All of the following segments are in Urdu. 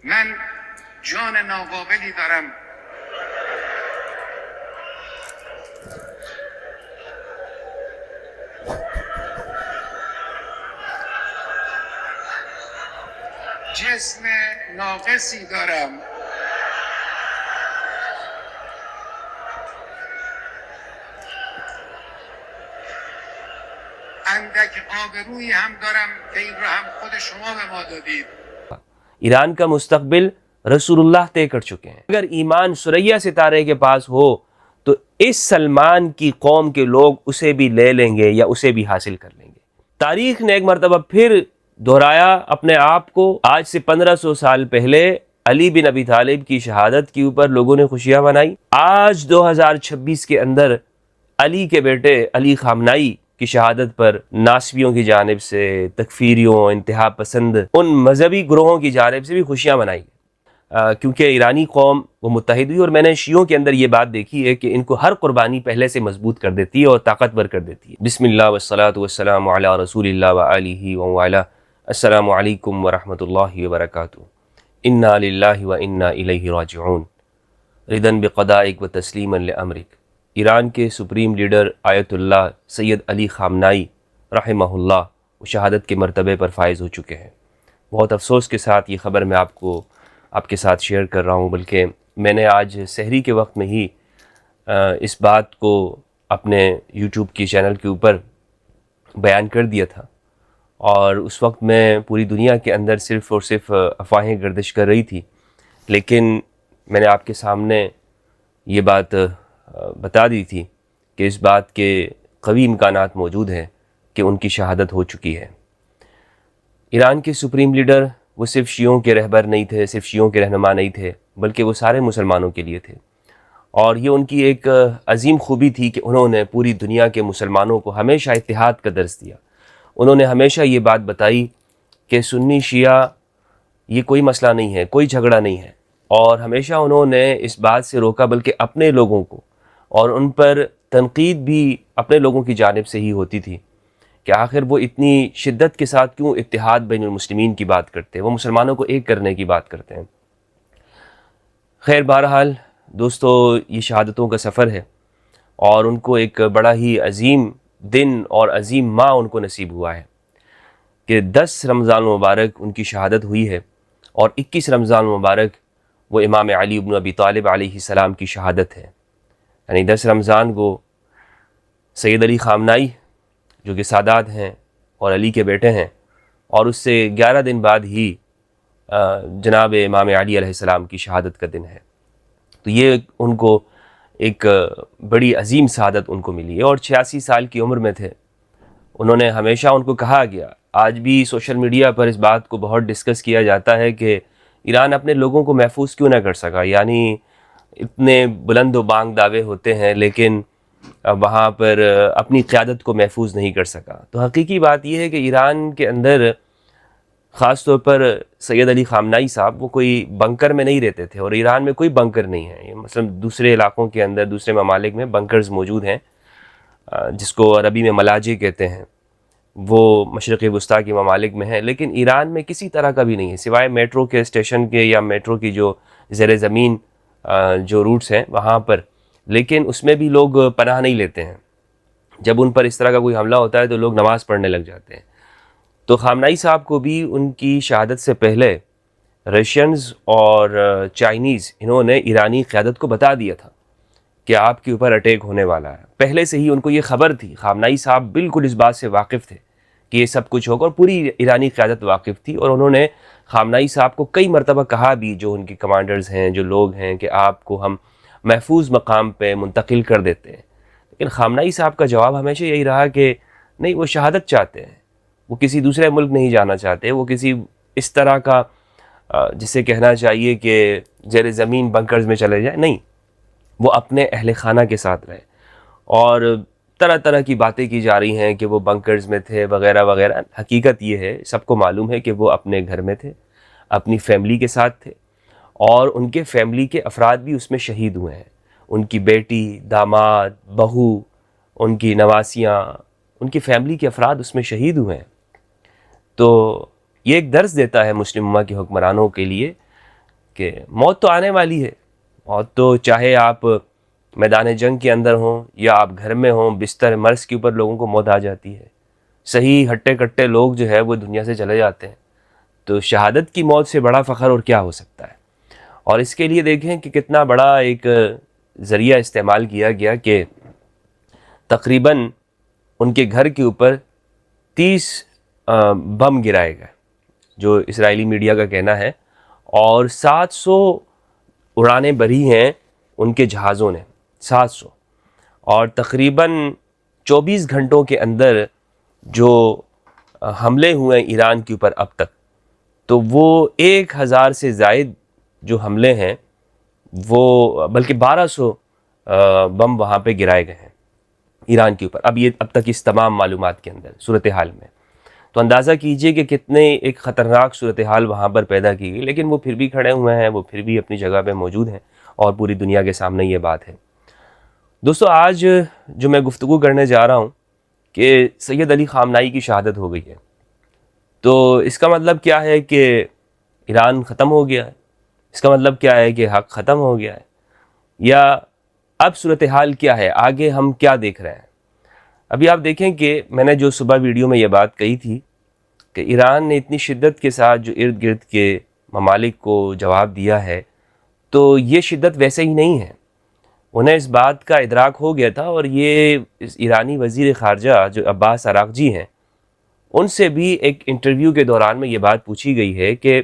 من جان ناقابلی دارم جسم ناقصی دارم اندک آبرویی هم دارم که این را هم خود شما به ما دادید. ایران کا مستقبل رسول اللہ طے کر چکے ہیں. اگر ایمان ثریا ستارے کے پاس ہو تو اس سلمان کی قوم کے لوگ اسے بھی لے لیں گے یا اسے بھی حاصل کر لیں گے. تاریخ نے ایک مرتبہ پھر دہرایا اپنے آپ کو. آج سے 1500 سال پہلے علی بن ابی طالب کی شہادت کے اوپر لوگوں نے خوشیاں منائی. آج 2026 کے اندر علی کے بیٹے علی خامنائی کی شہادت پر ناسبیوں کی جانب سے، تکفیریوں، انتہا پسند ان مذہبی گروہوں کی جانب سے بھی خوشیاں منائی، کیونکہ ایرانی قوم وہ متحد ہوئی. اور میں نے شیعوں کے اندر یہ بات دیکھی ہے کہ ان کو ہر قربانی پہلے سے مضبوط کر دیتی ہے اور طاقتور کر دیتی ہے. بسم اللہ والصلاۃ والسلام علی رسول اللہ وآلہ وآلہ. السلام علیکم ورحمۃ اللہ وبرکاتہ. انا للہ وانا الیہ راجعون. رضا بقضائک و تسلیما لامرک. ایران کے سپریم لیڈر آیت اللہ سید علی خامنائی رحمہ اللہ وہ شہادت کے مرتبے پر فائز ہو چکے ہیں. بہت افسوس کے ساتھ یہ خبر میں آپ کے ساتھ شیئر کر رہا ہوں، بلکہ میں نے آج سحری کے وقت میں ہی اس بات کو اپنے یوٹیوب کی چینل کے اوپر بیان کر دیا تھا، اور اس وقت میں پوری دنیا کے اندر صرف اور صرف افواہیں گردش کر رہی تھی. لیکن میں نے آپ کے سامنے یہ بات بتا دی تھی کہ اس بات کے قوی امکانات موجود ہیں کہ ان کی شہادت ہو چکی ہے. ایران کے سپریم لیڈر وہ صرف شیعوں کے رہبر نہیں تھے، صرف شیعوں کے رہنما نہیں تھے، بلکہ وہ سارے مسلمانوں کے لیے تھے. اور یہ ان کی ایک عظیم خوبی تھی کہ انہوں نے پوری دنیا کے مسلمانوں کو ہمیشہ اتحاد کا درس دیا. انہوں نے ہمیشہ یہ بات بتائی کہ سنی شیعہ یہ کوئی مسئلہ نہیں ہے، کوئی جھگڑا نہیں ہے. اور ہمیشہ انہوں نے اس بات سے روکا، بلکہ اپنے لوگوں کو، اور ان پر تنقید بھی اپنے لوگوں کی جانب سے ہی ہوتی تھی کہ آخر وہ اتنی شدت کے ساتھ کیوں اتحاد بین المسلمین کی بات کرتے ہیں، وہ مسلمانوں کو ایک کرنے کی بات کرتے ہیں. خیر، بہرحال دوستو، یہ شہادتوں کا سفر ہے، اور ان کو ایک بڑا ہی عظیم دن اور عظیم ماہ ان کو نصیب ہوا ہے کہ 10 رمضان المبارک ان کی شہادت ہوئی ہے، اور 21 رمضان المبارک وہ امام علی بن ابی طالب علیہ السلام کی شہادت ہے. یعنی 10 رمضان کو سید علی خامنائی جو کہ سادات ہیں اور علی کے بیٹے ہیں، اور اس سے 11 دن بعد ہی جناب امام علی علیہ السلام کی شہادت کا دن ہے. تو یہ ان کو ایک بڑی عظیم سعادت ان کو ملی ہے، اور 86 سال کی عمر میں تھے. انہوں نے ہمیشہ ان کو کہا گیا، آج بھی سوشل میڈیا پر اس بات کو بہت ڈسکس کیا جاتا ہے کہ ایران اپنے لوگوں کو محفوظ کیوں نہ کر سکا. یعنی اتنے بلند و بانگ دعوے ہوتے ہیں لیکن وہاں پر اپنی قیادت کو محفوظ نہیں کر سکا. تو حقیقی بات یہ ہے کہ ایران کے اندر خاص طور پر سید علی خامنائی صاحب وہ کوئی بنکر میں نہیں رہتے تھے، اور ایران میں کوئی بنکر نہیں ہے. مثلا دوسرے علاقوں کے اندر، دوسرے ممالک میں بنکرز موجود ہیں، جس کو عربی میں ملاجے کہتے ہیں، وہ مشرق وسطیٰ کے ممالک میں ہیں. لیکن ایران میں کسی طرح کا بھی نہیں ہے، سوائے میٹرو کے اسٹیشن کے یا میٹرو کی جو زیر زمین جو روٹس ہیں وہاں پر. لیکن اس میں بھی لوگ پناہ نہیں لیتے ہیں. جب ان پر اس طرح کا کوئی حملہ ہوتا ہے تو لوگ نماز پڑھنے لگ جاتے ہیں. تو خامنائی صاحب کو بھی ان کی شہادت سے پہلے رشینز اور چائنیز انہوں نے ایرانی قیادت کو بتا دیا تھا کہ آپ کے اوپر اٹیک ہونے والا ہے. پہلے سے ہی ان کو یہ خبر تھی. خامنائی صاحب بالکل اس بات سے واقف تھے کہ یہ سب کچھ ہوگا، اور پوری ایرانی قیادت واقف تھی. اور انہوں نے خامنائی صاحب کو کئی مرتبہ کہا بھی، جو ان کے کمانڈرز ہیں، جو لوگ ہیں، کہ آپ کو ہم محفوظ مقام پہ منتقل کر دیتے ہیں. لیکن خامنائی صاحب کا جواب ہمیشہ یہی رہا کہ نہیں، وہ شہادت چاہتے ہیں، وہ کسی دوسرے ملک نہیں جانا چاہتے، وہ کسی اس طرح کا جسے کہنا چاہیے کہ زیر زمین بنکرز میں چلے جائیں، نہیں، وہ اپنے اہل خانہ کے ساتھ رہے. اور طرح طرح کی باتیں کی جا رہی ہیں کہ وہ بنکرز میں تھے وغیرہ وغیرہ. حقیقت یہ ہے، سب کو معلوم ہے کہ وہ اپنے گھر میں تھے، اپنی فیملی کے ساتھ تھے، اور ان کے فیملی کے افراد بھی اس میں شہید ہوئے ہیں. ان کی بیٹی، داماد، بہو، ان کی نواسیاں، ان کی فیملی کے افراد اس میں شہید ہوئے ہیں. تو یہ ایک درس دیتا ہے مسلم امہ کے حکمرانوں کے لیے کہ موت تو آنے والی ہے. موت تو چاہے آپ میدان جنگ کے اندر ہوں یا آپ گھر میں ہوں, بستر مرض کے اوپر لوگوں کو موت آ جاتی ہے. صحیح ہٹے کٹے لوگ جو ہے وہ دنیا سے چلے جاتے ہیں. تو شہادت کی موت سے بڑا فخر اور کیا ہو سکتا ہے. اور اس کے لیے دیکھیں کہ کتنا بڑا ایک ذریعہ استعمال کیا گیا کہ تقریباً ان کے گھر کے اوپر 30 بم گرائے گئے, جو اسرائیلی میڈیا کا کہنا ہے, اور 700 اڑانیں بھری ہیں ان کے جہازوں نے, 700. اور تقریباً 24 گھنٹوں کے اندر جو حملے ہوئے ہیں ایران کے اوپر اب تک, تو وہ 1000 سے زائد جو حملے ہیں وہ, بلکہ 1200 بم وہاں پہ گرائے گئے ہیں ایران کے اوپر اب تک اس تمام معلومات کے اندر صورتحال میں. تو اندازہ کیجئے کہ کتنے ایک خطرناک صورتحال وہاں پر پیدا کی گئی, لیکن وہ پھر بھی کھڑے ہوئے ہیں, وہ پھر بھی اپنی جگہ پہ موجود ہیں اور پوری دنیا کے سامنے یہ بات ہے. دوستو, آج جو میں گفتگو کرنے جا رہا ہوں کہ سید علی خامنائی کی شہادت ہو گئی ہے, تو اس کا مطلب کیا ہے کہ ایران ختم ہو گیا ہے؟ اس کا مطلب کیا ہے کہ حق ختم ہو گیا ہے؟ یا اب صورتحال کیا ہے, آگے ہم کیا دیکھ رہے ہیں؟ ابھی آپ دیکھیں کہ میں نے جو صبح ویڈیو میں یہ بات کہی تھی کہ ایران نے اتنی شدت کے ساتھ جو ارد گرد کے ممالک کو جواب دیا ہے, تو یہ شدت ویسے ہی نہیں ہے. انہیں اس بات کا ادراک ہو گیا تھا, اور یہ ایرانی وزیر خارجہ جو عباس عراقچی ہیں, ان سے بھی ایک انٹرویو کے دوران میں یہ بات پوچھی گئی ہے کہ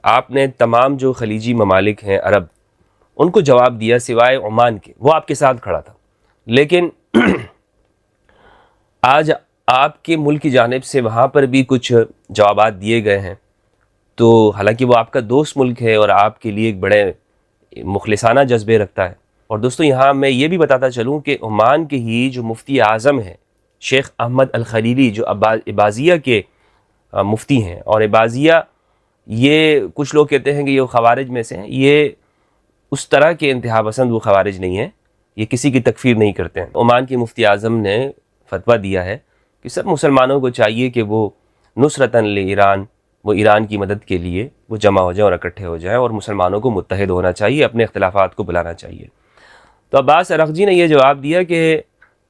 آپ نے تمام جو خلیجی ممالک ہیں عرب, ان کو جواب دیا سوائے عمان کے, وہ آپ کے ساتھ کھڑا تھا, لیکن آج آپ کے ملک کی جانب سے وہاں پر بھی کچھ جوابات دیے گئے ہیں. تو حالانکہ وہ آپ کا دوست ملک ہے اور آپ کے لیے ایک بڑے مخلصانہ جذبے رکھتا ہے. اور دوستو, یہاں میں یہ بھی بتاتا چلوں کہ عمان کے ہی جو مفتی اعظم ہیں شیخ احمد الخلیلی, جو عباضیہ کے مفتی ہیں, اور عباضیہ یہ کچھ لوگ کہتے ہیں کہ یہ خوارج میں سے ہیں, یہ اس طرح کے انتہا پسند وہ خوارج نہیں ہیں, یہ کسی کی تکفیر نہیں کرتے ہیں. عمان کے مفتی اعظم نے فتویٰ دیا ہے کہ سب مسلمانوں کو چاہیے کہ وہ نصرتاً لایران, وہ ایران کی مدد کے لیے وہ جمع ہو جائیں اور اکٹھے ہو جائیں, اور مسلمانوں کو متحد ہونا چاہیے, اپنے اختلافات کو بلانا چاہیے. تو عباس عراقچی نے یہ جواب دیا کہ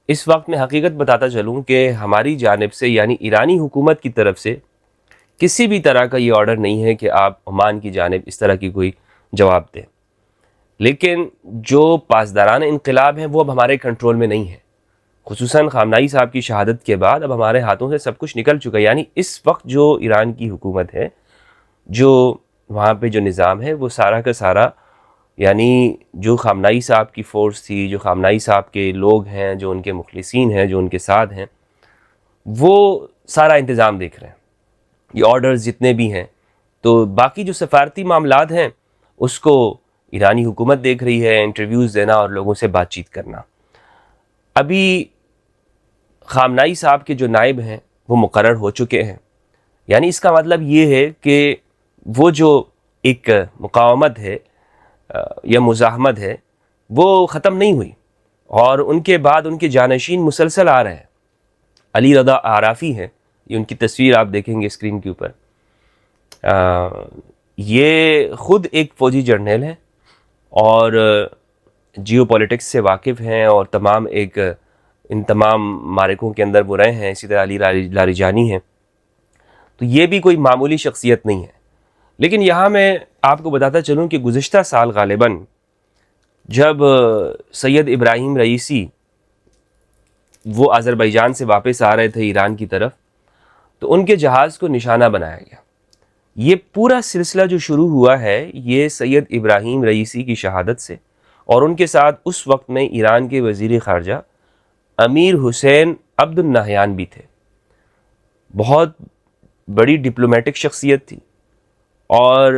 اس وقت میں حقیقت بتاتا چلوں کہ ہماری جانب سے, یعنی ایرانی حکومت کی طرف سے, کسی بھی طرح کا یہ آرڈر نہیں ہے کہ آپ عمان کی جانب اس طرح کی کوئی جواب دیں. لیکن جو پاسداران انقلاب ہیں وہ اب ہمارے کنٹرول میں نہیں ہیں. خصوصاً خامنائی صاحب کی شہادت کے بعد اب ہمارے ہاتھوں سے سب کچھ نکل چکا ہے. یعنی اس وقت جو ایران کی حکومت ہے, جو وہاں پہ جو نظام ہے, وہ سارا کا سارا, یعنی جو خامنائی صاحب کی فورس تھی, جو خامنائی صاحب کے لوگ ہیں, جو ان کے مخلصین ہیں, جو ان کے ساتھ ہیں, وہ سارا انتظام دیکھ رہے ہیں, یہ آرڈرز جتنے بھی ہیں. تو باقی جو سفارتی معاملات ہیں اس کو ایرانی حکومت دیکھ رہی ہے, انٹرویوز دینا اور لوگوں سے بات چیت کرنا. ابھی خامنائی صاحب کے جو نائب ہیں وہ مقرر ہو چکے ہیں. یعنی اس کا مطلب یہ ہے کہ وہ جو ایک مقاومت ہے یا مزاحمت ہے وہ ختم نہیں ہوئی, اور ان کے بعد ان کے جانشین مسلسل آ رہے ہیں. علی رضا عرافی ہیں, یہ ان کی تصویر آپ دیکھیں گے اسکرین کے اوپر. یہ خود ایک فوجی جرنیل ہیں اور جیو پولیٹکس سے واقف ہیں, اور تمام ان تمام معرکوں کے اندر وہ رہے ہیں. اسی طرح علی لاریجانی ہیں. تو یہ بھی کوئی معمولی شخصیت نہیں ہے. لیکن یہاں میں آپ کو بتاتا چلوں کہ گزشتہ سال غالباً جب سید ابراہیم رئیسی وہ آذربائیجان سے واپس آ رہے تھے ایران کی طرف, تو ان کے جہاز کو نشانہ بنایا گیا. یہ پورا سلسلہ جو شروع ہوا ہے یہ سید ابراہیم رئیسی کی شہادت سے, اور ان کے ساتھ اس وقت میں ایران کے وزیر خارجہ امیر حسین عبد النہیان بھی تھے. بہت بڑی ڈپلومیٹک شخصیت تھی, اور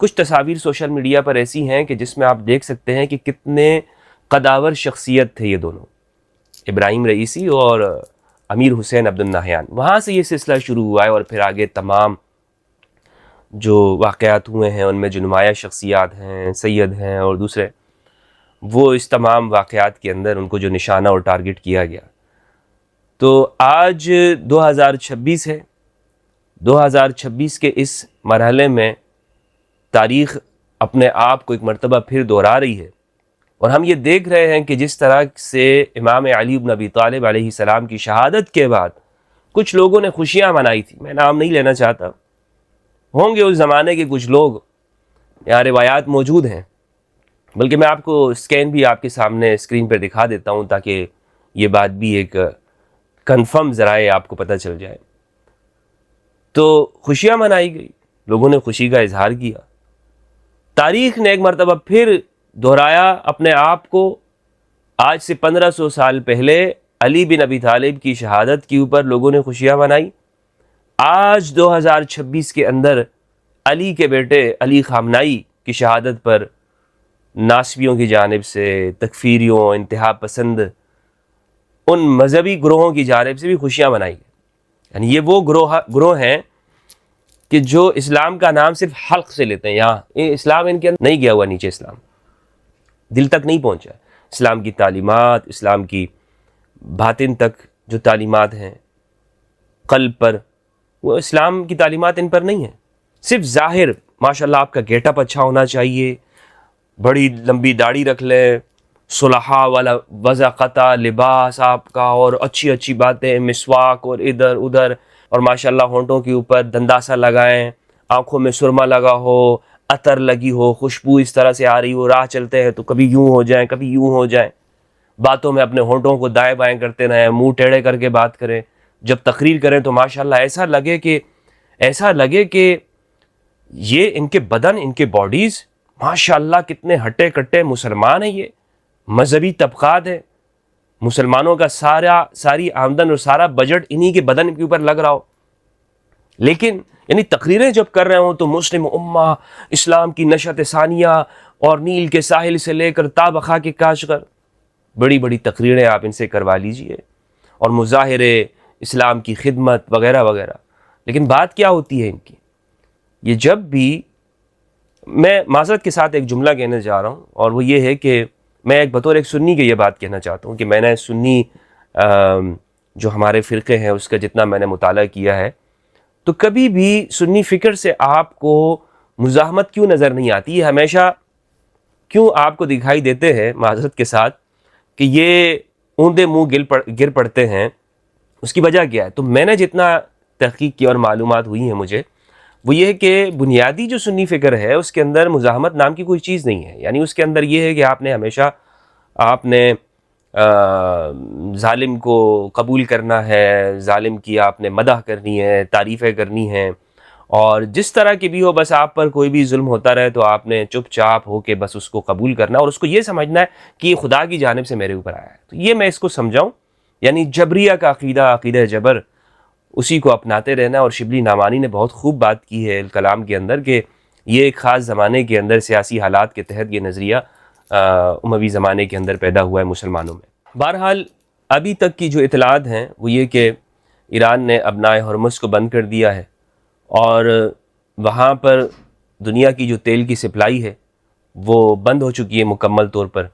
کچھ تصاویر سوشل میڈیا پر ایسی ہیں کہ جس میں آپ دیکھ سکتے ہیں کہ کتنے قداور شخصیت تھے یہ دونوں, ابراہیم رئیسی اور امیر حسین عبد النہیان. وہاں سے یہ سلسلہ شروع ہوا ہے, اور پھر آگے تمام جو واقعات ہوئے ہیں ان میں جو نمایاں شخصیات ہیں, سید ہیں اور دوسرے, وہ اس تمام واقعات کے اندر ان کو جو نشانہ اور ٹارگٹ کیا گیا. تو آج 2026 ہے. 2026 کے اس مرحلے میں تاریخ اپنے آپ کو ایک مرتبہ پھر دہرا رہی ہے، اور ہم یہ دیکھ رہے ہیں کہ جس طرح سے امام علی بن ابی طالب علیہ السلام کی شہادت کے بعد کچھ لوگوں نے خوشیاں منائی تھی، میں نام نہیں لینا چاہتا، ہوں گے اس زمانے کے کچھ لوگ، یہاں روایات موجود ہیں، بلکہ میں آپ کو اسکین بھی آپ کے سامنے اسکرین پر دکھا دیتا ہوں تاکہ یہ بات بھی ایک کنفرم ذرائع آپ کو پتہ چل جائے۔ تو خوشیاں منائی گئی، لوگوں نے خوشی کا اظہار کیا، تاریخ نے ایک مرتبہ پھر دہرایا اپنے آپ کو، آج سے 1500 سال پہلے علی بن ابی طالب کی شہادت کے اوپر لوگوں نے خوشیاں منائی، آج 2026 کے اندر علی کے بیٹے علی خامنائی کی شہادت پر ناصبیوں کی جانب سے، تکفیریوں، انتہا پسند ان مذہبی گروہوں کی جانب سے بھی خوشیاں منائی گئی۔ یعنی یہ وہ گروہ ہیں کہ جو اسلام کا نام صرف حلق سے لیتے ہیں، یہاں اسلام ان کے اندر نہیں گیا ہوا، نیچے اسلام دل تک نہیں پہنچا، اسلام کی تعلیمات، اسلام کی باطن تک جو تعلیمات ہیں قلب پر، وہ اسلام کی تعلیمات ان پر نہیں ہیں، صرف ظاہر ماشاءاللہ آپ کا گیٹ اپ اچھا ہونا چاہیے، بڑی لمبی داڑھی رکھ لیں، صلحاء والا وضع قطع لباس آپ کا، اور اچھی اچھی باتیں، مسواک اور ادھر ادھر، اور ماشاءاللہ ہونٹوں کے اوپر دنداسا لگائیں، آنکھوں میں سرما لگا ہو، عطر لگی ہو، خوشبو اس طرح سے آ رہی ہو، راہ چلتے ہیں تو کبھی یوں ہو جائیں کبھی یوں ہو جائیں، باتوں میں اپنے ہونٹوں کو دائیں بائیں کرتے رہیں، منہ ٹیڑھے کر کے بات کریں، جب تقریر کریں تو ماشاءاللہ ایسا لگے کہ یہ ان کے بدن، ان کے باڈیز ماشاءاللہ کتنے ہٹے کٹے مسلمان ہیں، یہ مذہبی طبقات ہیں، مسلمانوں کا ساری آمدن اور سارا بجٹ انہی کے بدن کے اوپر لگ رہا ہو، لیکن یعنی تقریریں جب کر رہے ہوں تو مسلم امہ، اسلام کی نشأت ثانیہ، اور نیل کے ساحل سے لے کر تا بخا کے کاشغر، بڑی بڑی تقریریں آپ ان سے کروا لیجئے، اور مظاہرے اسلام کی خدمت وغیرہ وغیرہ، لیکن بات کیا ہوتی ہے ان کی، یہ جب بھی، میں معذرت کے ساتھ ایک جملہ کہنے جا رہا ہوں، اور وہ یہ ہے کہ میں بطور ایک سنی کے یہ بات کہنا چاہتا ہوں کہ میں نے سنی جو ہمارے فرقے ہیں اس کا جتنا میں نے مطالعہ کیا ہے، تو کبھی بھی سنی فکر سے آپ کو مزاحمت کیوں نظر نہیں آتی، یہ ہمیشہ کیوں آپ کو دکھائی دیتے ہیں معذرت کے ساتھ کہ یہ اوندے منہ گر پڑتے ہیں، اس کی وجہ کیا ہے؟ تو میں نے جتنا تحقیق کی اور معلومات ہوئی ہیں مجھے، وہ یہ ہے کہ بنیادی جو سنی فکر ہے اس کے اندر مزاحمت نام کی کوئی چیز نہیں ہے، یعنی اس کے اندر یہ ہے کہ آپ نے ہمیشہ ظالم کو قبول کرنا ہے، ظالم کی آپ نے مدح کرنی ہے، تعریفیں کرنی ہیں، اور جس طرح کی بھی ہو بس آپ پر کوئی بھی ظلم ہوتا رہے تو آپ نے چپ چاپ ہو کے بس اس کو قبول کرنا، اور اس کو یہ سمجھنا ہے کہ یہ خدا کی جانب سے میرے اوپر آیا ہے۔ تو یہ میں اس کو سمجھاؤں، یعنی جبریہ کا عقیدہ جبر، اسی کو اپناتے رہنا، اور شبلی نعمانی نے بہت خوب بات کی ہے الکلام کے اندر کہ یہ ایک خاص زمانے کے اندر سیاسی حالات کے تحت یہ نظریہ اموی زمانے کے اندر پیدا ہوا ہے مسلمانوں میں۔ بہرحال ابھی تک کی جو اطلاعات ہیں وہ یہ کہ ایران نے ابنائے ہرمز کو بند کر دیا ہے، اور وہاں پر دنیا کی جو تیل کی سپلائی ہے وہ بند ہو چکی ہے مکمل طور پر،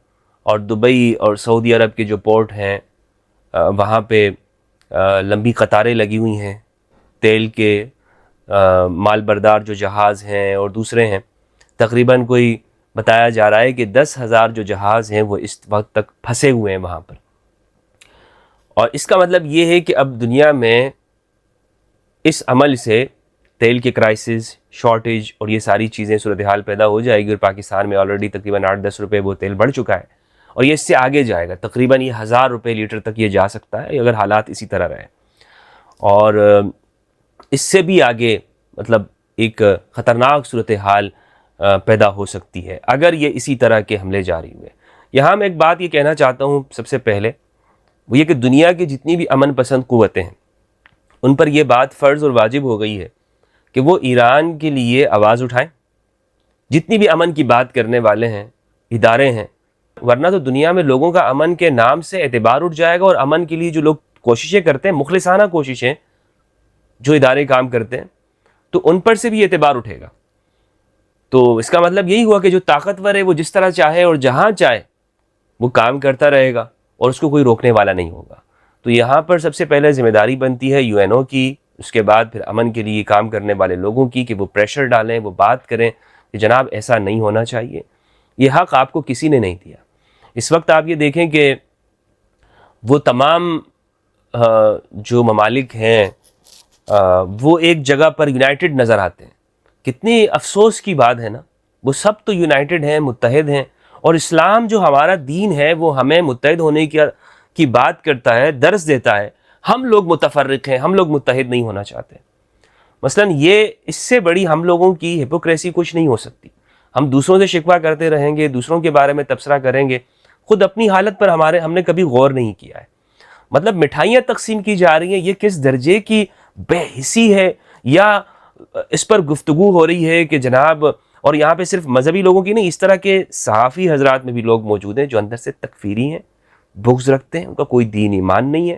اور دبئی اور سعودی عرب کے جو پورٹ ہیں وہاں پہ لمبی قطاریں لگی ہوئی ہیں، تیل کے مال بردار جو جہاز ہیں اور دوسرے ہیں، تقریباً کوئی بتایا جا رہا ہے کہ 10,000 جو جہاز ہیں وہ اس وقت تک پھنسے ہوئے ہیں وہاں پر، اور اس کا مطلب یہ ہے کہ اب دنیا میں اس عمل سے تیل کے کرائسس، شارٹیج اور یہ ساری چیزیں صورتحال پیدا ہو جائے گی، اور پاکستان میں آلریڈی تقریباً 8-10 روپے وہ تیل بڑھ چکا ہے، اور یہ اس سے آگے جائے گا، تقریباً یہ 1000 روپے لیٹر تک یہ جا سکتا ہے اگر حالات اسی طرح رہے، اور اس سے بھی آگے مطلب ایک خطرناک صورتحال پیدا ہو سکتی ہے اگر یہ اسی طرح کے حملے جاری ہوئے۔ یہاں میں ایک بات یہ کہنا چاہتا ہوں سب سے پہلے، وہ یہ کہ دنیا کی جتنی بھی امن پسند قوتیں ہیں ان پر یہ بات فرض اور واجب ہو گئی ہے کہ وہ ایران کے لیے آواز اٹھائیں، جتنی بھی امن کی بات کرنے والے ہیں، ادارے ہیں، ورنہ تو دنیا میں لوگوں کا امن کے نام سے اعتبار اٹھ جائے گا، اور امن کے لیے جو لوگ کوششیں کرتے ہیں، مخلصانہ کوششیں جو ادارے کام کرتے ہیں، تو ان پر سے بھی اعتبار اٹھے گا۔ تو اس کا مطلب یہی ہوا کہ جو طاقتور ہے وہ جس طرح چاہے اور جہاں چاہے وہ کام کرتا رہے گا، اور اس کو کوئی روکنے والا نہیں ہوگا۔ تو یہاں پر سب سے پہلے ذمہ داری بنتی ہے UN کی، اس کے بعد پھر امن کے لیے کام کرنے والے لوگوں کی کہ وہ پریشر ڈالیں، وہ بات کریں، کہ جناب ایسا نہیں ہونا چاہیے، یہ حق آپ کو کسی نے نہیں دیا۔ اس وقت آپ یہ دیکھیں کہ وہ تمام جو ممالک ہیں وہ ایک جگہ پر یونائٹڈ نظر آتے ہیں۔ کتنی افسوس کی بات ہے نا، وہ سب تو یونائٹڈ ہیں، متحد ہیں، اور اسلام جو ہمارا دین ہے وہ ہمیں متحد ہونے کی بات کرتا ہے، درس دیتا ہے۔ ہم لوگ متفرق ہیں، ہم لوگ متحد نہیں ہونا چاہتے۔ مثلا یہ اس سے بڑی ہم لوگوں کی ہپوکریسی کچھ نہیں ہو سکتی۔ ہم دوسروں سے شکوہ کرتے رہیں گے، دوسروں کے بارے میں تبصرہ کریں گے، خود اپنی حالت پر ہم نے کبھی غور نہیں کیا ہے۔ مطلب مٹھائیاں تقسیم کی جا رہی ہیں، یہ کس درجے کی بے حسی ہے، یا اس پر گفتگو ہو رہی ہے کہ جناب، اور یہاں پہ صرف مذہبی لوگوں کی نہیں، اس طرح کے صحافی حضرات میں بھی لوگ موجود ہیں جو اندر سے تکفیری ہیں، بغض رکھتے ہیں، ان کا کوئی دین ایمان نہیں ہے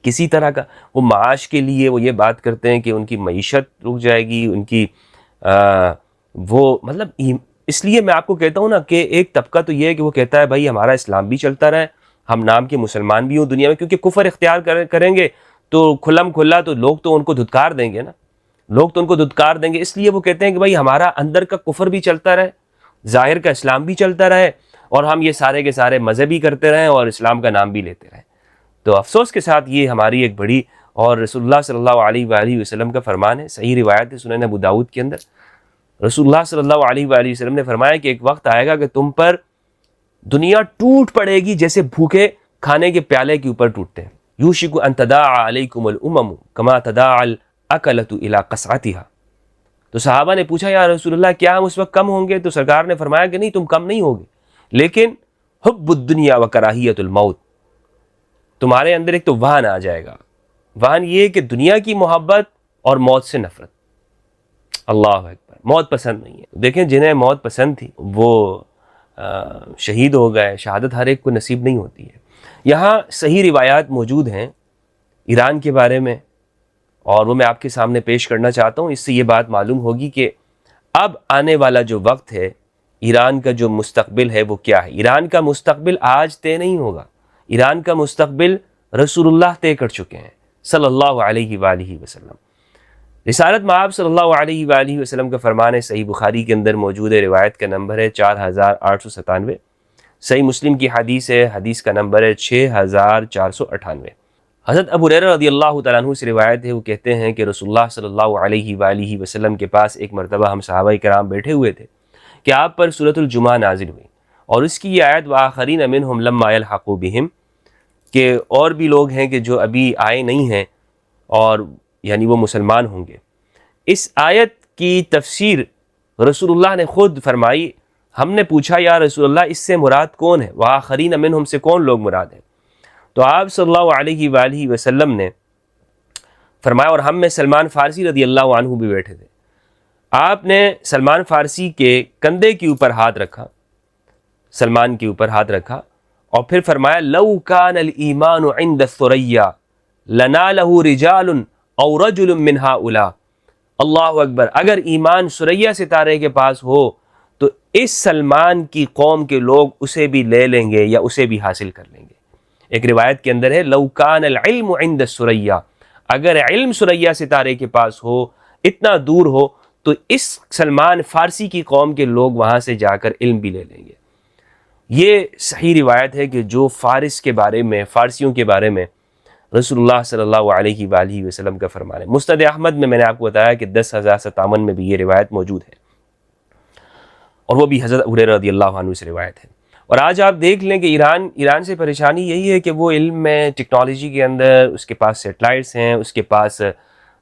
کسی طرح کا۔ وہ معاش کے لیے وہ یہ بات کرتے ہیں کہ ان کی معیشت رک جائے گی، ان کی وہ مطلب اس لیے میں آپ کو کہتا ہوں نا کہ ایک طبقہ تو یہ ہے کہ وہ کہتا ہے بھائی ہمارا اسلام بھی چلتا رہے، ہم نام کے مسلمان بھی ہوں دنیا میں، کیونکہ کفر اختیار کریں گے تو کھلم کھلا تو لوگ تو ان کو دھتکار دیں گے نا، لوگ تو ان کو دھتکار دیں گے۔ اس لیے وہ کہتے ہیں کہ بھائی ہمارا اندر کا کفر بھی چلتا رہے، ظاہر کا اسلام بھی چلتا رہے، اور ہم یہ سارے کے سارے مذہبی کرتے رہیں اور اسلام کا نام بھی لیتے رہیں۔ تو افسوس کے ساتھ یہ ہماری ایک بڑی، اور رسول اللہ صلی اللہ علیہ وآلہ وسلم کا فرمان ہے، صحیح روایت ہے سنن ابو داؤد کے اندر، رسول اللہ صلی اللہ علیہ وآلہ وسلم نے فرمایا کہ ایک وقت آئے گا کہ تم پر دنیا ٹوٹ پڑے گی جیسے بھوکے کھانے کے پیالے کے اوپر ٹوٹتے ہیں۔ یوشک ان تداعى علیکم الامم کما تداعى الاکلۃ الی قصعتها۔ تو صحابہ نے پوچھا یا رسول اللہ کیا ہم اس وقت کم ہوں گے؟ تو سرکار نے فرمایا کہ نہیں، تم کم نہیں ہوگے، لیکن حب الدنیا وکراہیۃ الموت، تمہارے اندر ایک تو وہن آ جائے گا۔ وہن یہ کہ دنیا کی محبت اور موت سے نفرت۔ اللہ اکبر، موت پسند نہیں ہے۔ دیکھیں جنہیں موت پسند تھی وہ شہید ہو گئے، شہادت ہر ایک کو نصیب نہیں ہوتی ہے۔ یہاں صحیح روایات موجود ہیں ایران کے بارے میں، اور وہ میں آپ کے سامنے پیش کرنا چاہتا ہوں۔ اس سے یہ بات معلوم ہوگی کہ اب آنے والا جو وقت ہے، ایران کا جو مستقبل ہے وہ کیا ہے۔ ایران کا مستقبل آج طے نہیں ہوگا، ایران کا مستقبل رسول اللہ طے کر چکے ہیں صلی اللہ علیہ وآلہ وسلم۔ رسالت مآب صلی اللہ علیہ وآلہ وسلم کا فرمان ہے، صحیح بخاری کے اندر موجود ہے، روایت کا نمبر ہے 4897، صحیح مسلم کی حدیث ہے، حدیث کا نمبر ہے 6498۔ حضرت ابو ہریرہ رضی اللہ تعالیٰ عنہ سے روایت ہے، وہ کہتے ہیں کہ رسول اللہ صلی اللہ علیہ وآلہ وسلم کے پاس ایک مرتبہ ہم صحابہ کرام بیٹھے ہوئے تھے کہ آپ پر سورۃ الجمعہ نازل ہوئی، اور اس کی یہ آیت وآخرین منہم لما یلحقوا بہم، کہ اور بھی لوگ ہیں کہ جو ابھی آئے نہیں ہیں اور یعنی وہ مسلمان ہوں گے۔ اس آیت کی تفسیر رسول اللہ نے خود فرمائی۔ ہم نے پوچھا یا رسول اللہ اس سے مراد کون ہے، وآخرین منہم سے کون لوگ مراد ہیں؟ تو آپ صلی اللہ علیہ وآلہ وسلم نے فرمایا، اور ہم میں سلمان فارسی رضی اللہ عنہ بھی بیٹھے تھے، آپ نے سلمان فارسی کے کندھے کے اوپر ہاتھ رکھا، سلمان کے اوپر ہاتھ رکھا، اور پھر فرمایا لو کان الایمان عند الثریا لنالہ رجال او رجل من ہؤلاء۔ اللہ اکبر، اگر ایمان ثریا ستارے کے پاس ہو تو اس سلمان کی قوم کے لوگ اسے بھی لے لیں گے یا اسے بھی حاصل کر لیں گے۔ ایک روایت کے اندر ہے لو کان العلم عند الثریا، اگر علم ثریا ستارے کے پاس ہو، اتنا دور ہو، تو اس سلمان فارسی کی قوم کے لوگ وہاں سے جا کر علم بھی لے لیں گے۔ یہ صحیح روایت ہے کہ جو فارس کے بارے میں، فارسیوں کے بارے میں رسول اللہ صلی اللہ علیہ وآلہ وسلم کا فرمان ہے۔ مسند احمد میں نے آپ کو بتایا کہ 10,057 میں بھی یہ روایت موجود ہے، اور وہ بھی حضرت ابو ہریرہ رضی اللہ عنہ سے روایت ہے۔ اور آج آپ دیکھ لیں کہ ایران سے پریشانی یہی ہے کہ وہ علم میں، ٹیکنالوجی کے اندر اس کے پاس سیٹلائٹس ہیں، اس کے پاس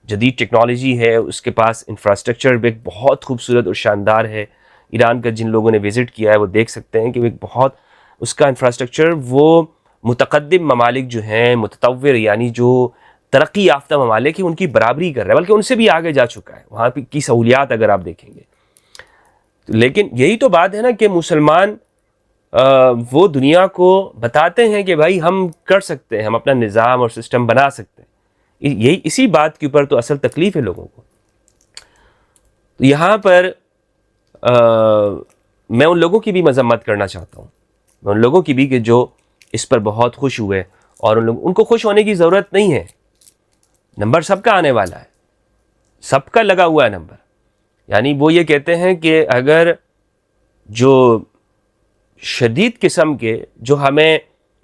جدید ٹیکنالوجی ہے، اس کے پاس انفراسٹرکچر بھی ایک بہت خوبصورت اور شاندار ہے۔ ایران کا جن لوگوں نے وزٹ کیا ہے وہ دیکھ سکتے ہیں کہ وہ ایک بہت، اس کا انفراسٹرکچر وہ متقدم ممالک جو ہیں، متطور یعنی جو ترقی یافتہ ممالک ہیں ان کی برابری کر رہا ہے، بلکہ ان سے بھی آگے جا چکا ہے وہاں کی سہولیات اگر آپ دیکھیں گے۔ لیکن یہی تو بات ہے نا کہ مسلمان وہ دنیا کو بتاتے ہیں کہ بھائی ہم کر سکتے ہیں، ہم اپنا نظام اور سسٹم بنا سکتے ہیں۔ یہی اسی بات کے اوپر تو اصل تکلیف ہے لوگوں کو۔ تو یہاں پر میں ان لوگوں کی بھی مذمت کرنا چاہتا ہوں، میں ان لوگوں کی بھی کہ جو اس پر بہت خوش ہوئے، اور ان کو خوش ہونے کی ضرورت نہیں ہے۔ نمبر سب کا آنے والا ہے، سب کا لگا ہوا ہے نمبر، یعنی وہ یہ کہتے ہیں کہ اگر جو شدید قسم کے جو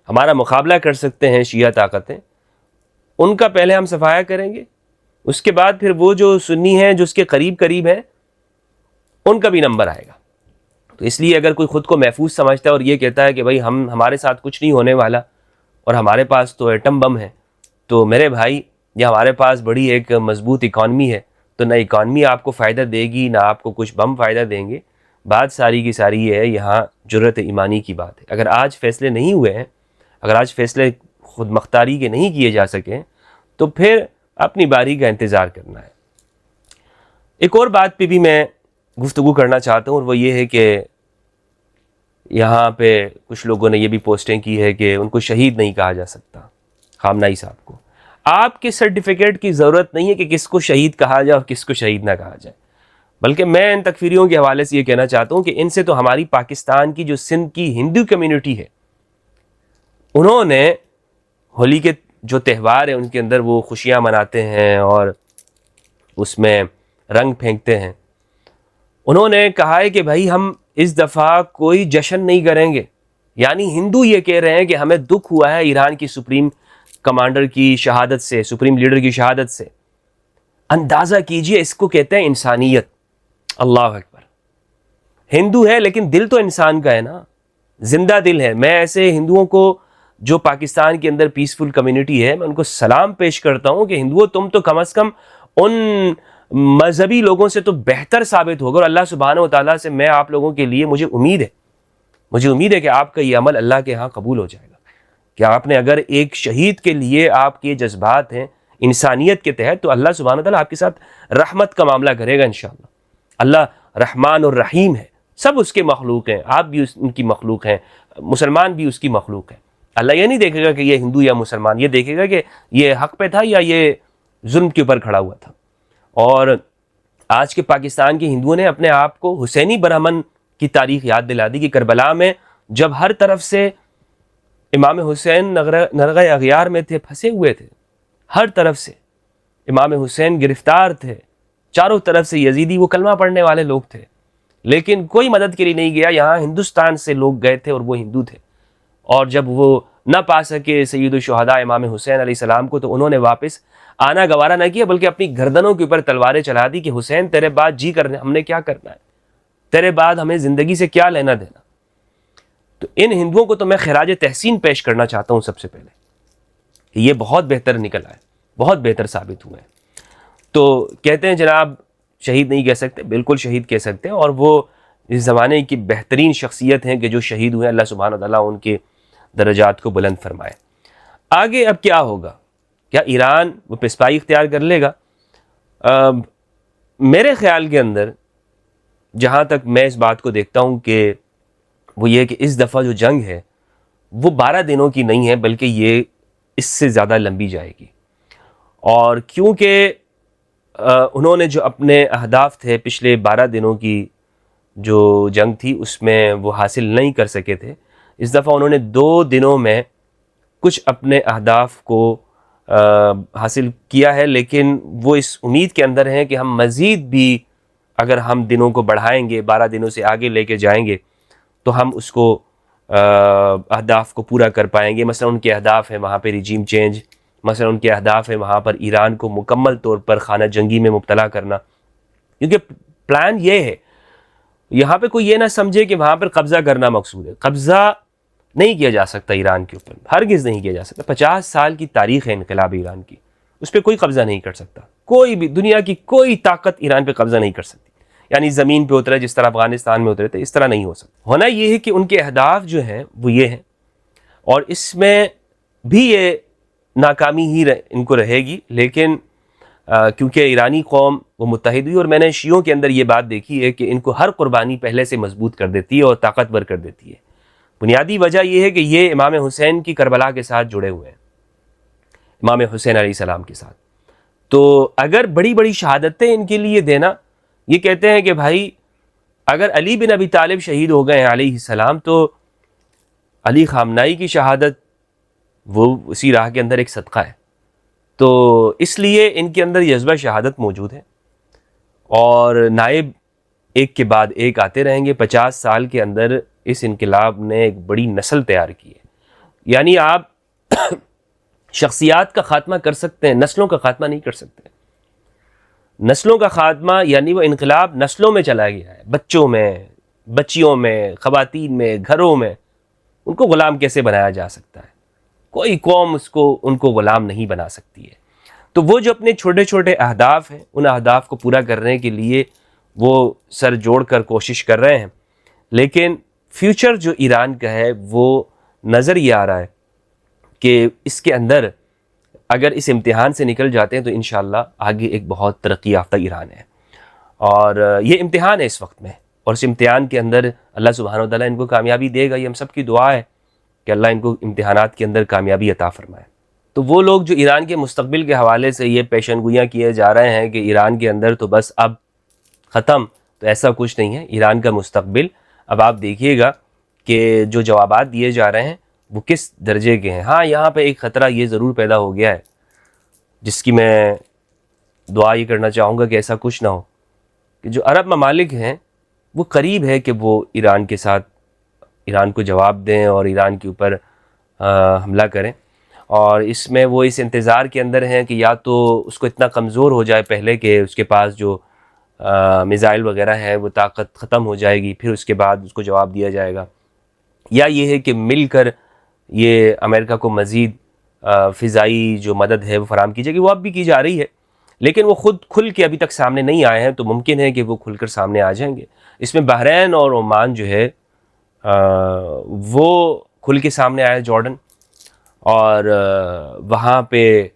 ہمارا مقابلہ کر سکتے ہیں شیعہ طاقتیں، ان کا پہلے ہم صفایا کریں گے، اس کے بعد پھر وہ جو سنی ہیں جو اس کے قریب ہیں ان کا بھی نمبر آئے گا۔ تو اس لیے اگر کوئی خود کو محفوظ سمجھتا ہے اور یہ کہتا ہے کہ بھائی ہمارے ساتھ کچھ نہیں ہونے والا اور ہمارے پاس تو ایٹم بم ہے، تو میرے بھائی یا ہمارے پاس بڑی ایک مضبوط اکانومی ہے، تو نہ اکانومی آپ کو فائدہ دے گی نہ آپ کو کچھ بم فائدہ دیں گے۔ بات ساری کی ساری یہ ہے، یہاں جرأت ایمانی کی بات ہے۔ اگر آج فیصلے نہیں ہوئے ہیں، اگر آج فیصلے خود مختاری کے نہیں کیے جا سکے تو پھر اپنی باری کا انتظار کرنا ہے۔ ایک اور بات پہ بھی میں گفتگو کرنا چاہتا ہوں، اور وہ یہ ہے کہ یہاں پہ کچھ لوگوں نے یہ بھی پوسٹیں کی ہے کہ ان کو شہید نہیں کہا جا سکتا، خامنہئی صاحب کو۔ آپ کے سرٹیفکیٹ کی ضرورت نہیں ہے کہ کس کو شہید کہا جائے اور کس کو شہید نہ کہا جائے، بلکہ میں ان تکفیریوں کے حوالے سے یہ کہنا چاہتا ہوں کہ ان سے تو ہماری پاکستان کی جو سندھ کی ہندو کمیونٹی ہے، انہوں نے ہولی کے جو تہوار ہیں ان کے اندر وہ خوشیاں مناتے ہیں اور اس میں رنگ پھینکتے ہیں، انہوں نے کہا ہے کہ بھائی ہم اس دفعہ کوئی جشن نہیں کریں گے۔ یعنی ہندو یہ کہہ رہے ہیں کہ ہمیں دکھ ہوا ہے ایران کی سپریم کمانڈر کی شہادت سے، سپریم لیڈر کی شہادت سے۔ اندازہ کیجئے، اس کو کہتے ہیں انسانیت۔ اللہ اکبر۔ ہندو ہے لیکن دل تو انسان کا ہے نا، زندہ دل ہے۔ میں ایسے ہندوؤں کو جو پاکستان کے اندر پیسفل کمیونٹی ہے، میں ان کو سلام پیش کرتا ہوں کہ ہندوؤں تم تو کم از کم ان مذہبی لوگوں سے تو بہتر ثابت ہوگا، اور اللہ سبحانہ و تعالیٰ سے میں آپ لوگوں کے لیے مجھے امید ہے کہ آپ کا یہ عمل اللہ کے ہاں قبول ہو جائے گا، کہ آپ نے اگر ایک شہید کے لیے آپ کے جذبات ہیں انسانیت کے تحت، تو اللہ سبحانہ و تعالیٰ آپ کے ساتھ رحمت کا معاملہ کرے گا انشاءاللہ۔ اللہ رحمان اور رحیم ہے، سب اس کے مخلوق ہیں، آپ بھی ان کی مخلوق ہیں، مسلمان بھی اس کی مخلوق ہیں۔ اللہ یہ نہیں دیکھے گا کہ یہ ہندو یا مسلمان، یہ دیکھے گا کہ یہ حق پہ تھا یا یہ ظلم کے اوپر کھڑا ہوا تھا۔ اور آج کے پاکستان کے ہندوؤں نے اپنے آپ کو حسینی برہمن کی تاریخ یاد دلا دی کہ کربلا میں جب ہر طرف سے امام حسین نرغہ اغیار میں تھے، پھنسے ہوئے تھے، ہر طرف سے امام حسین گرفتار تھے، چاروں طرف سے یزیدی وہ کلمہ پڑھنے والے لوگ تھے، لیکن کوئی مدد کے لیے نہیں گیا۔ یہاں ہندوستان سے لوگ گئے تھے اور وہ ہندو تھے، اور جب وہ نہ پا سکے سید الشہداء امام حسین علیہ السلام کو، تو انہوں نے واپس آنا گوارا نہ کیا، بلکہ اپنی گردنوں کے اوپر تلواریں چلا دی کہ حسین تیرے بعد جی کرنے ہم نے کیا کرنا ہے، تیرے بعد ہمیں زندگی سے کیا لینا دینا۔ تو ان ہندوؤں کو تو میں خراج تحسین پیش کرنا چاہتا ہوں سب سے پہلے، کہ یہ بہت بہتر نکل آئے، بہت بہتر ثابت ہوئے ہیں۔ تو کہتے ہیں جناب شہید نہیں کہہ سکتے، بالکل شہید کہہ سکتے ہیں، اور وہ اس زمانے کی بہترین شخصیت ہیں کہ جو شہید ہوئے، اللہ سبحانہ وتعالیٰ ان کے درجات کو بلند فرمائے۔ آگے اب کیا ہوگا؟ کیا ایران وہ پسپائی اختیار کر لے گا؟ میرے خیال کے اندر جہاں تک میں اس بات کو دیکھتا ہوں کہ وہ یہ کہ اس دفعہ جو جنگ ہے وہ 12 دنوں کی نہیں ہے، بلکہ یہ اس سے زیادہ لمبی جائے گی، اور کیونکہ انہوں نے جو اپنے اہداف تھے پچھلے 12 دنوں کی جو جنگ تھی اس میں وہ حاصل نہیں کر سکے تھے، اس دفعہ انہوں نے 2 دنوں میں کچھ اپنے اہداف کو حاصل کیا ہے، لیکن وہ اس امید کے اندر ہیں کہ ہم مزید بھی اگر ہم دنوں کو بڑھائیں گے، 12 دنوں سے آگے لے کے جائیں گے، تو ہم اس کو اہداف کو پورا کر پائیں گے۔ مثلا ان کے اہداف ہیں وہاں پہ رجیم چینج، مثلا ان کے اہداف ہیں وہاں پر ایران کو مکمل طور پر خانہ جنگی میں مبتلا کرنا، کیونکہ پلان یہ ہے، یہاں پہ کوئی یہ نہ سمجھے کہ وہاں پر قبضہ کرنا مقصود ہے۔ قبضہ نہیں کیا جا سکتا ایران کے اوپر، ہرگز نہیں کیا جا سکتا۔ 50 سال کی تاریخ ہے انقلاب ایران کی، اس پہ کوئی قبضہ نہیں کر سکتا، کوئی بھی دنیا کی کوئی طاقت ایران پہ قبضہ نہیں کر سکتی۔ یعنی زمین پہ اترے جس طرح افغانستان میں اترے تھے، اس طرح نہیں ہو سکتا۔ ہونا یہ ہے کہ ان کے اہداف جو ہیں وہ یہ ہیں، اور اس میں بھی یہ ناکامی ہی ان کو رہے گی، لیکن کیونکہ ایرانی قوم وہ متحد ہوئی، اور میں نے شیعوں کے اندر یہ بات دیکھی ہے کہ ان کو ہر قربانی پہلے سے مضبوط کر دیتی ہے اور طاقتور کر دیتی ہے۔ بنیادی وجہ یہ ہے کہ یہ امام حسین کی کربلا کے ساتھ جڑے ہوئے ہیں، امام حسین علیہ السلام کے ساتھ۔ تو اگر بڑی بڑی شہادتیں ان کے لیے دینا، یہ کہتے ہیں کہ بھائی اگر علی بن ابی طالب شہید ہو گئے ہیں علیہ السلام، تو علی خامنہئی کی شہادت وہ اسی راہ کے اندر ایک صدقہ ہے، تو اس لیے ان کے اندر جذبہ شہادت موجود ہے، اور نائب ایک کے بعد ایک آتے رہیں گے. 50 سال کے اندر اس انقلاب نے ایک بڑی نسل تیار کی ہے. یعنی آپ شخصیات کا خاتمہ کر سکتے ہیں، نسلوں کا خاتمہ نہیں کر سکتے. نسلوں کا خاتمہ یعنی وہ انقلاب نسلوں میں چلا گیا ہے، بچوں میں، بچیوں میں، خواتین میں، گھروں میں. ان کو غلام کیسے بنایا جا سکتا ہے؟ کوئی قوم ان کو غلام نہیں بنا سکتی ہے. تو وہ جو اپنے چھوٹے چھوٹے اہداف ہیں، ان اہداف کو پورا کرنے کے لیے وہ سر جوڑ کر کوشش کر رہے ہیں. لیکن فیوچر جو ایران کا ہے وہ نظر یہ آ رہا ہے کہ اس کے اندر اگر اس امتحان سے نکل جاتے ہیں تو انشاءاللہ آگے ایک بہت ترقی یافتہ ایران ہے. اور یہ امتحان ہے اس وقت میں، اور اس امتحان کے اندر اللہ سبحانہ و تعالیٰ ان کو کامیابی دے گا. یہ ہم سب کی دعا ہے کہ اللہ ان کو امتحانات کے اندر کامیابی عطا فرمائے. تو وہ لوگ جو ایران کے مستقبل کے حوالے سے یہ پیشن گوئیاں کیے جا رہے ہیں کہ ایران کے اندر تو بس اب ختم، تو ایسا کچھ نہیں ہے. ایران کا مستقبل اب آپ دیکھیے گا کہ جو جوابات دیے جا رہے ہیں وہ کس درجے کے ہیں. ہاں یہاں پہ ایک خطرہ یہ ضرور پیدا ہو گیا ہے جس کی میں دعا یہ کرنا چاہوں گا کہ ایسا کچھ نہ ہو، کہ جو عرب ممالک ہیں وہ قریب ہے کہ وہ ایران کے ساتھ ایران کو جواب دیں اور ایران کے اوپر حملہ کریں. اور اس میں وہ اس انتظار کے اندر ہیں کہ یا تو اس کو اتنا کمزور ہو جائے پہلے کہ اس کے پاس جو میزائل وغیرہ ہے وہ طاقت ختم ہو جائے گی، پھر اس کے بعد اس کو جواب دیا جائے گا، یا یہ ہے کہ مل کر یہ امریکہ کو مزید فضائی جو مدد ہے وہ فراہم کی جائے گی. وہ اب بھی کی جا رہی ہے لیکن وہ خود کھل کے ابھی تک سامنے نہیں آئے ہیں، تو ممکن ہے کہ وہ کھل کر سامنے آ جائیں گے. اس میں بحرین اور عمان جو ہے وہ کھل کے سامنے آیا، جارڈن، اور وہاں پہ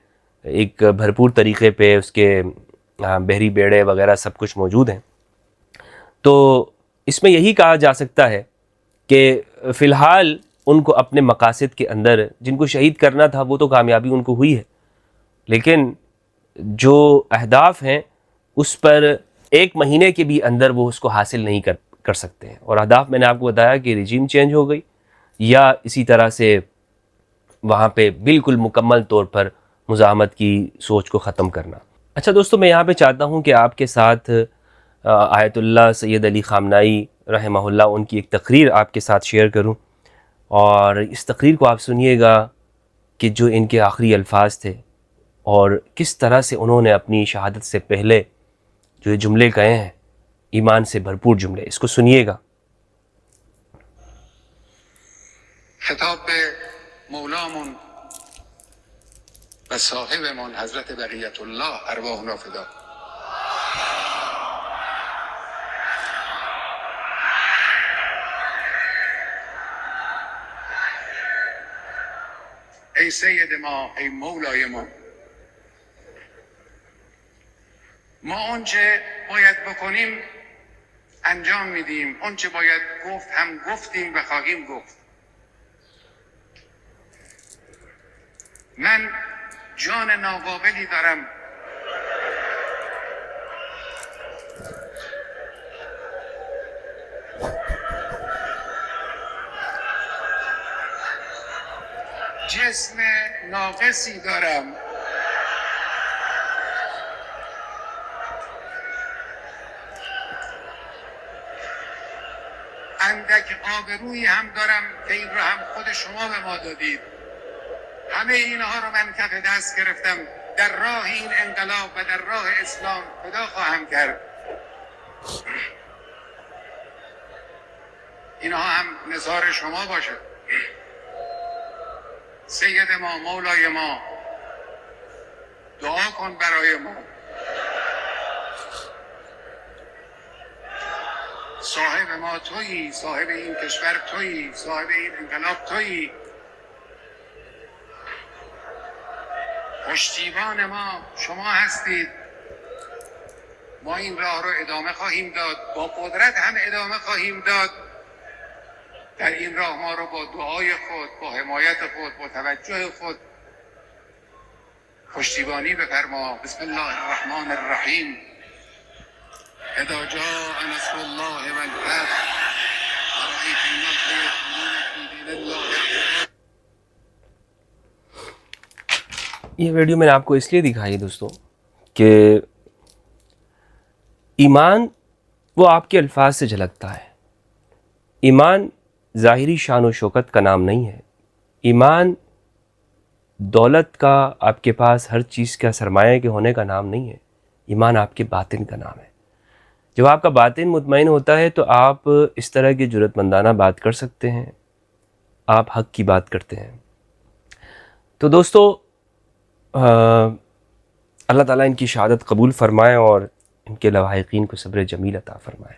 ایک بھرپور طریقے پہ اس کے بحری بیڑے وغیرہ سب کچھ موجود ہیں. تو اس میں یہی کہا جا سکتا ہے کہ فی الحال ان کو اپنے مقاصد کے اندر جن کو شہید کرنا تھا وہ تو کامیابی ان کو ہوئی ہے، لیکن جو اہداف ہیں اس پر ایک مہینے کے بھی اندر وہ اس کو حاصل نہیں کر سکتے ہیں. اور اہداف میں نے آپ کو بتایا کہ رجیم چینج ہو گئی، یا اسی طرح سے وہاں پہ بالکل مکمل طور پر مزاحمت کی سوچ کو ختم کرنا. اچھا دوستو، میں یہاں پہ چاہتا ہوں کہ آپ کے ساتھ آیت اللہ سید علی خامنائی رحمہ اللہ ان کی ایک تقریر آپ کے ساتھ شیئر کروں، اور اس تقریر کو آپ سنیے گا کہ جو ان کے آخری الفاظ تھے اور کس طرح سے انہوں نے اپنی شہادت سے پہلے جو یہ جملے کہے ہیں، ایمان سے بھرپور جملے. اس کو سنیے گا. خطاب به مولامون و صاحبمان حضرت بقیت الله ارواحنا فدا. ای سید ما، ای مولای ما آنچه باید بکنیم انجام میدیم، آنچه باید گفت هم گفتیم و خواهیم گفت. من جان ناقابلی دارم جسم ناقصی دارم، اندک آبرویی هم دارم که این را هم خود شما به ما دادید. همه اینها رو من کف دست گرفتم، در راه این انقلاب و در راه اسلام فدا خواهم کرد. اینها هم نثار شما باشه. سید ما، مولای ما، دعا کن برای ما. صاحب ما تویی، صاحب این کشور تویی، صاحب این انقلاب تویی. پشتیبان ما شما هستید. ما این راه رو ادامه خواهیم داد، با قدرت هم ادامه خواهیم داد. در این راه ما رو با دعای خود، با حمایت خود، با توجه خود پشتیبانی بفرما. بسم الله الرحمن الرحیم. اذا جاء نصر الله والفتح ورأيت الناس يدخلون في دين الله افواجا. یہ ویڈیو میں نے آپ کو اس لیے دکھائی دوستو کہ ایمان وہ آپ کے الفاظ سے جھلکتا ہے. ایمان ظاہری شان و شوکت کا نام نہیں ہے. ایمان دولت کا، آپ کے پاس ہر چیز کا سرمایہ کے ہونے کا نام نہیں ہے. ایمان آپ کے باطن کا نام ہے. جب آپ کا باطن مطمئن ہوتا ہے تو آپ اس طرح کی جرأت مندانہ بات کر سکتے ہیں، آپ حق کی بات کرتے ہیں. تو دوستو، اللہ تعالیٰ ان کی شہادت قبول فرمائے اور ان کے لواحقین کو صبر جمیل عطا فرمائے.